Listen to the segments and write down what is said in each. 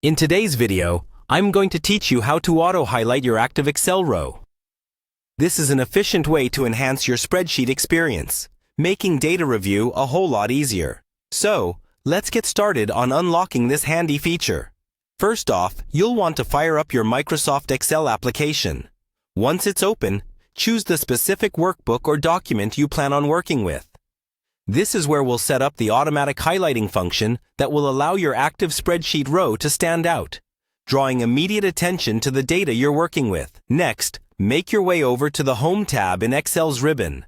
In today's video, I'm going to teach you how to auto-highlight your active Excel row. This is an efficient way to enhance your spreadsheet experience, making data review a whole lot easier. So, let's get started on unlocking this handy feature. First off, you'll want to fire up your Microsoft Excel application. Once it's open, choose the specific workbook or document you plan on working with. This is where we'll set up the automatic highlighting function that will allow your active spreadsheet row to stand out, drawing immediate attention to the data you're working with. Next, make your way over to the Home tab in Excel's ribbon.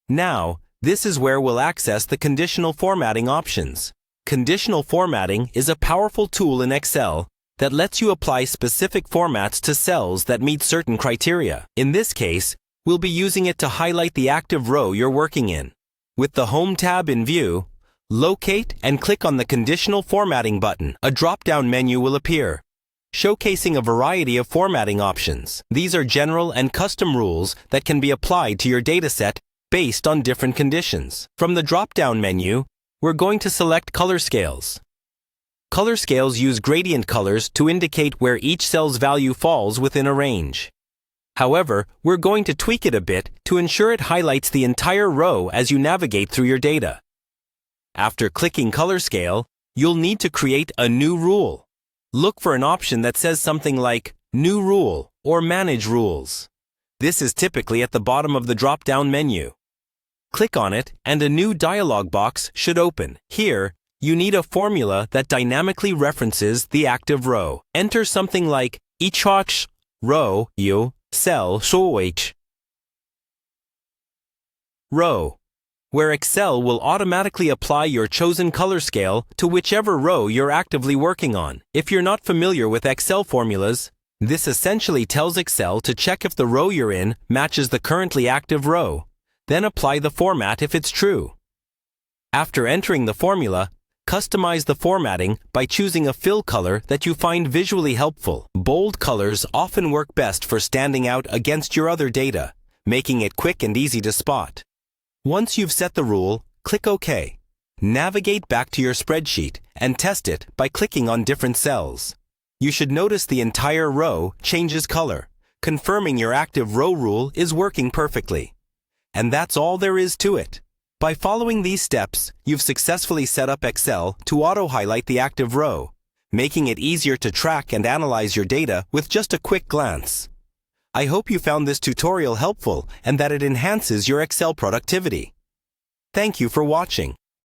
Now, this is where we'll access the conditional formatting options. Conditional formatting is a powerful tool in Excel that lets you apply specific formats to cells that meet certain criteria. In this case, we'll be using it to highlight the active row you're working in. With the Home tab in view, locate and click on the Conditional Formatting button. A drop-down menu will appear, showcasing a variety of formatting options. These are general and custom rules that can be applied to your dataset based on different conditions. From the drop-down menu, we're going to select Color Scales. Color scales use gradient colors to indicate where each cell's value falls within a range. However, we're going to tweak it a bit to ensure it highlights the entire row as you navigate through your data. After clicking Color Scale, you'll need to create a new rule. Look for an option that says something like New Rule or Manage Rules. This is typically at the bottom of the drop-down menu. Click on it and a new dialog box should open. Here, you need a formula that dynamically references the active row. Enter something like each row u cell h row, where Excel will automatically apply your chosen color scale to whichever row you're actively working on. If you're not familiar with Excel formulas, this essentially tells Excel to check if the row you're in matches the currently active row, then apply the format if it's true. After entering the formula, customize the formatting by choosing a fill color that you find visually helpful. Bold colors often work best for standing out against your other data, making it quick and easy to spot. Once you've set the rule, click OK. Navigate back to your spreadsheet and test it by clicking on different cells. You should notice the entire row changes color, confirming your active row rule is working perfectly. And that's all there is to it. By following these steps, you've successfully set up Excel to auto-highlight the active row, making it easier to track and analyze your data with just a quick glance. I hope you found this tutorial helpful and that it enhances your Excel productivity. Thank you for watching.